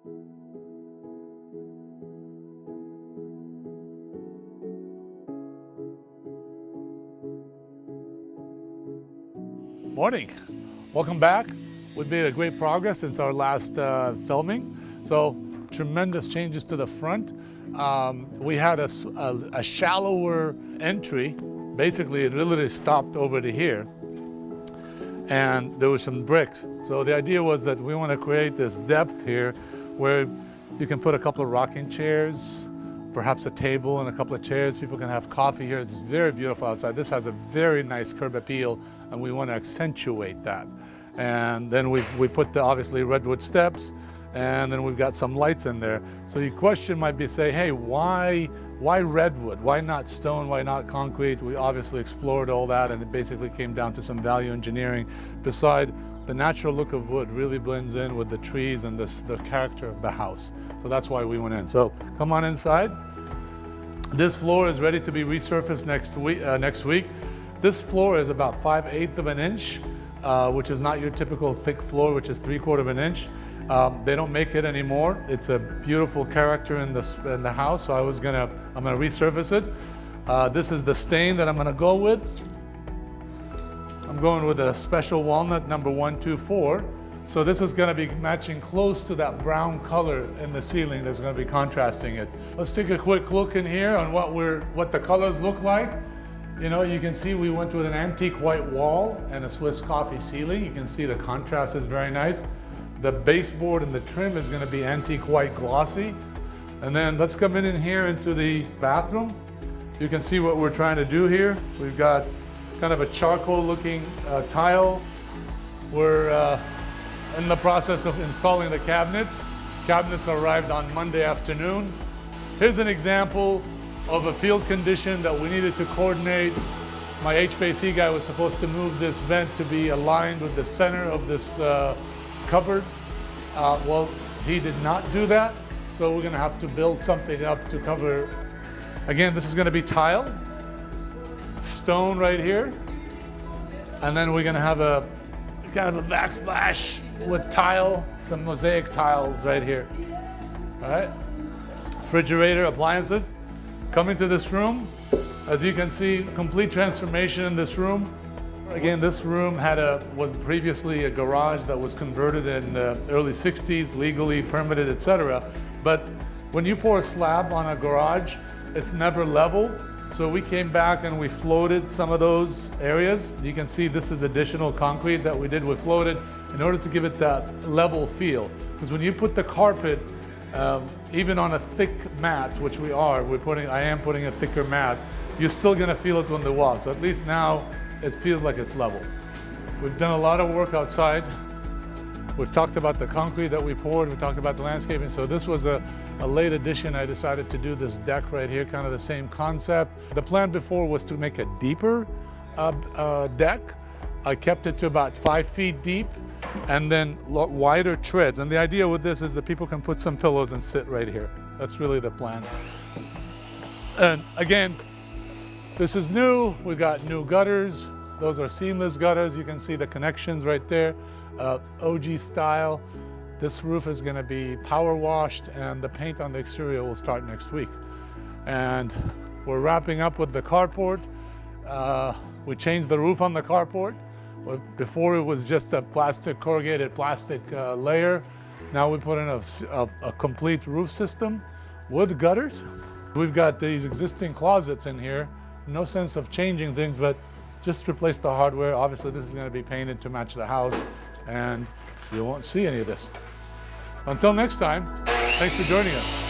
Morning. Welcome back. We've made a great progress since our last filming. So tremendous changes to the front. We had a shallower entry. Basically, it literally stopped over to here. And there was some bricks. So the idea was that we want to create this depth here where you can put a couple of rocking chairs, perhaps a table and a couple of chairs. People can have coffee here. It's very beautiful outside. This has a very nice curb appeal, and we want to accentuate that. And then we put the obviously redwood steps, and then we've got some lights in there. So your question might be, say, hey, why redwood? Why not stone? Why not concrete? We obviously explored all that, and it basically came down to some value engineering. Beside, the natural look of wood really blends in with the trees and the character of the house. So that's why we went in. So come on inside. This floor is ready to be resurfaced next week. This floor is about 5/8 of an inch, which is not your typical thick floor, which is 3/4 of an inch. They don't make it anymore. It's a beautiful character in the house, so I'm gonna resurface it. This is the stain that I'm gonna go with. I'm going with a special walnut number 124. So this is gonna be matching close to that brown color in the ceiling that's gonna be contrasting it. Let's take a quick look in here on what the colors look like. You know, you can see we went with an antique white wall and a Swiss coffee ceiling. You can see the contrast is very nice. The baseboard and the trim is gonna be antique white glossy. And then let's come in here into the bathroom. You can see what we're trying to do here. We've got kind of a charcoal looking tile. We're in the process of installing the cabinets. Cabinets arrived on Monday afternoon. Here's an example of a field condition that we needed to coordinate. My HVAC guy was supposed to move this vent to be aligned with the center of this cupboard. Well, he did not do that, so we're gonna have to build something up to cover. Again, this is gonna be tile, stone right here, and then we're gonna have a kind of a backsplash with tile, some mosaic tiles right here. All right, refrigerator, appliances. Coming to this room, as you can see, complete transformation in this room. Again, this room was previously a garage that was converted in the early 60s, legally permitted, etc. But when you pour a slab on a garage, it's never level. So we came back and we floated some of those areas. You can see this is additional concrete that we did with floated in order to give it that level feel. Because when you put the carpet, even on a thick mat, which I am putting a thicker mat, you're still gonna feel it when they walk. So at least now it feels like it's level. We've done a lot of work outside. We've talked about the concrete that we poured. We talked about the landscaping. So this was a late addition. I decided to do this deck right here, kind of the same concept. The plan before was to make a deeper deck. I kept it to about 5 feet deep and then wider treads. And the idea with this is that people can put some pillows and sit right here. That's really the plan. And again, this is new. We got new gutters. Those are seamless gutters. You can see the connections right there. OG style. This roof is going to be power washed, and the paint on the exterior will start next week. And we're wrapping up with the carport. We changed the roof on the carport. Before it was just a corrugated plastic layer. Now we put in a complete roof system with gutters. We've got these existing closets in here. No sense of changing things, but just replace the hardware. Obviously, this is going to be painted to match the house, and you won't see any of this. Until next time, thanks for joining us.